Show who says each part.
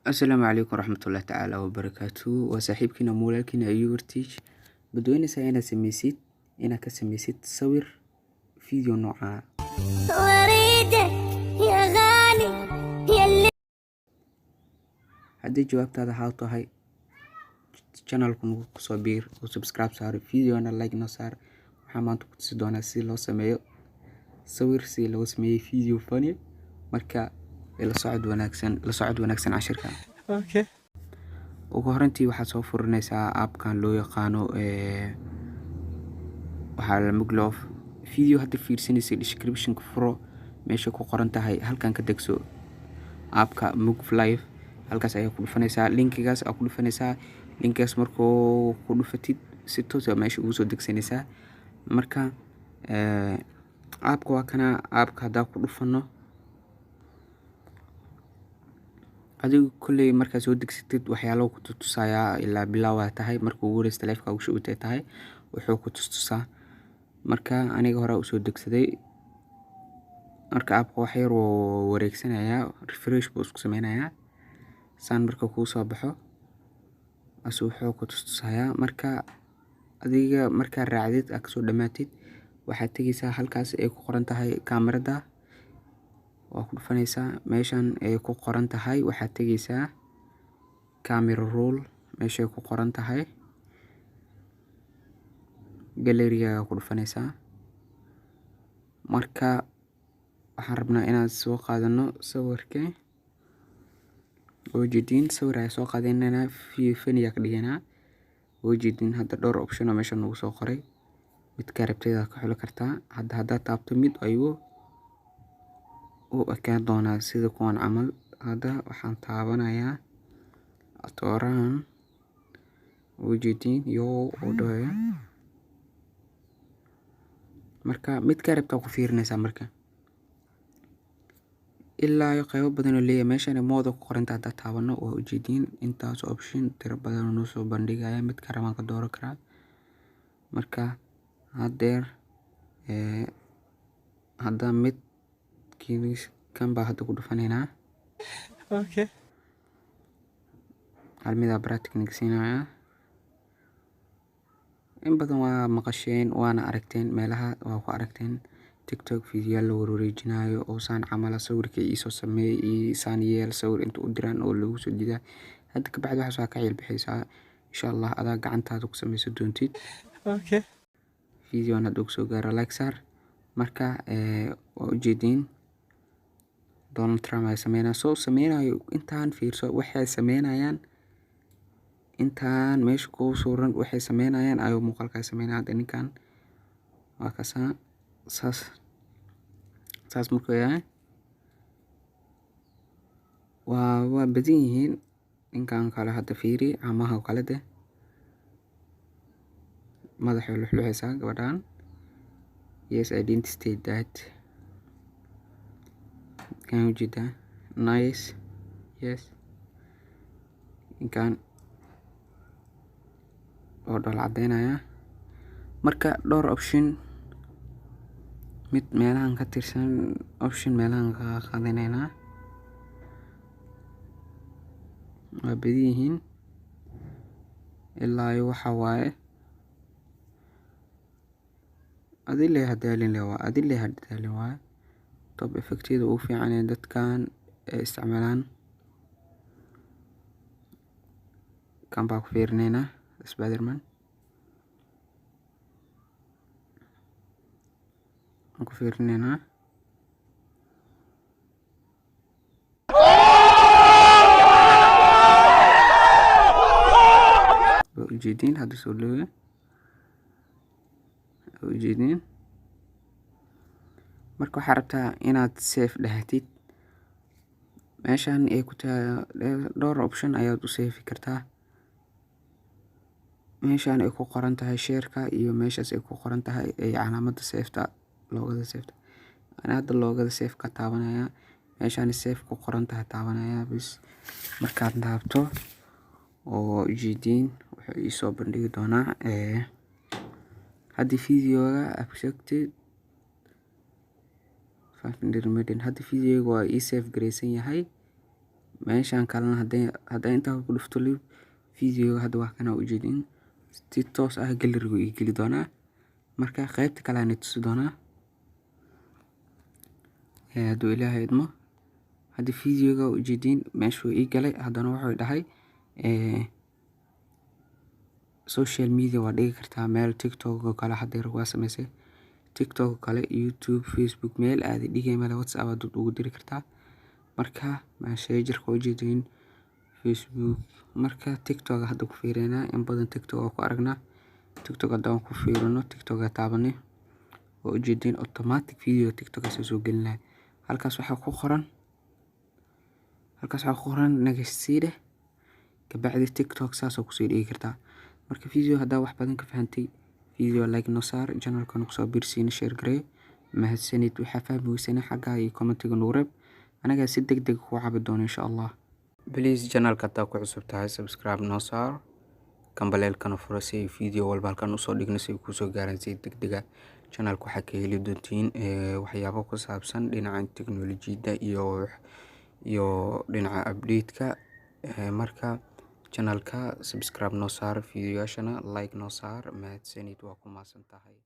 Speaker 1: السلام عليكم ورحمة الله تعالى وبركاته وصاحبكina muulalkina Ayuurtiij badweynaysaa inaad sameysid inaad ka sameysid sawir video nooca haddii jawaabtaada haa tahay channelku kusoo biir oo subscribe saar videona like noo saar waxaan maanta ku tusi doonaa si loo sameeyo sawir si loo sameeyo video funny marka la socod wanaagsan cashirka ugu horantii waxaad soo furanaysaa app-kan loo yaqaano waxaa la Muglof video hadda fiirsanaysa description-ka furo meesha ku qoran tahay halkan ka degso app-ka Mugflive halkaas ayaa ku dhufanaysaa linkigaas aad ku dhufanaysaa linkigaas markuu ku dhufatid si toos ah meesha ugu soo degsanaysaa marka app-ka waa kana app-ka hadda ku dhufano adigu kulay marka soo degsatid waxyaalo ku tusayaa ilaa bilaaw tahay markuu ugu horeeyay live-ka ugu shubtay tahay wuxuu ku tusaa marka aniga hore u soo degsaday marka app-ka wax yar oo wareegsanaya refresh buu isku sameeynaya saan marka ku soo baxo wuxuu ku tusayaa marka adiga marka raacdid aad soo dhamaatid waxaad tagaysaa halkaas ay ku qoran tahay kaamirada waa ku dhufanaysaa meeshan ay ku qoran tahay waxaad tagaysaa camera roll meesha ay ku qoran tahay gallery-ga ku dhufanaysaa marka waxaan rabnaa inaan soo qaadano sawirka oo jeedin sawir ay soo qaadeenana funny ka dhiganaa oo jeedin hadda dhowr option oo meesha nagu soo qoray mid ka rabtayda ka xuli kartaa hadda taabto mid ayuu oo ekaan doonaa sida kuwan camal hadda waxaan taabanayaa atooran oo jeedin iyo odhaya marka mid ka rabtaa ku fiirinaysaa marka ilaa iyo qaybo badan oo leeyahay meeshan moodo ku qoran tahay taabano oo jeedin intaas option tiro badan oo soo bandhigaya mid ka rabaan ka dooran karaa marka hadeer hadda mid kiis kan baa hadda ku dhufanayna halmida practice nigsiinaya in badan waa maqasheen waana aragteen meelaha waa ku aragteen TikTok video la wareejinayo oo saan camal sawirka soo sameeyay saan yeel sawir inta u diraan oo lagu soo diidaa hadda ka bacdi waxa ka cilbixaysaa insha Allah adaa gacantaada ku sameyso doontid video hadda soo gaaro like saar marka waa ujeedin Donald Trump ay sameynayo intaan fiirso waxay sameynayaan intaan meesha ku suuran waxay sameynayaan ayuu muuqaalka sameynayaan ninkan waa kaasa saas markuu yahay waa badan yihiin ninkan kale hadda fiiri amaha kale de madaxa luxluxaysa gabadhan yes I didn't state that kan ujeeda nice yes ninkan oo dhal cadeynaya marka dhowr option mid meelahan ka tirsan option meelahan ka qaadanayna waa badan yihiin ilaa waxa waaye adile hadalin waa top effective oo fiican ee dadkan isticmaalaan kan baa ku fiirinayna Spiderman ku fiirinayna ujeedin hadda soo dhawe ujeedin marka waxaad rabtaa inaad save dhahatid meeshan ay ku tahay dhowr option ayaad u save kartaa meeshan ay ku qoran tahay share-ka iyo meeshaas ay ku qoran tahay calaamada save-ta loogada save-ta ana hadda loogada save ka taabanaya meeshan save ku qoran tahay taabanaya bis markaad taabto oo jeedin wuxuu soo bandhigi doonaa hadda video-ga abshagtid 500 hadda video waa save gareysan yahay meeshan kalena hadday intaa ku dhufto video hadda waa kana ujeedin si toos ah gallery ii geli doonaa. Marka qaybta kale aan tusi doonaa hadduu Ilaahay idmo. Hadda videoga ujeedin meeshuu ii galay haddana wuxuu dhahay social media waa dhigi kartaa meel TikTok oo kale hadda waa samaysay TikTok oo kale YouTube Facebook meel aad dhigay meel WhatsApp aad ugu diri kartaa. Marka messengerka ujeedin Facebook marka TikTok hadda ku fiirina in badan TikTok oo ku aragnaa TikTok hadda ku fiirino TikTok taabanay oo ujeedin automatic video TikTok soo gelinay. halkaas waxaa ku qoran nagasiide kabacdi TikTok saas oo ku sii dhigi kartaa. Marka video hadda wax badan ka fahantay video like noo saar channelka ku soo biirsiin share gareey mahadsanid waxa fahmi weysana xagga iyo commentiga noo reeb anaga si degdeg ku cabi doono insha Allah. Please channelka taa ku cusub tahay subscribe noo saar kambaleelkana furo si video walba halkan usoo dhigno si ku soo gaaran si degdega. channelka waxa ka heli doontiin waxyaabo ku saabsan dhinaca teknoolajiyada iyo dhinaca update-ka marka channelka subscribe noo saar videoyashana like noo saar mahadsanid waa ku maasantahay.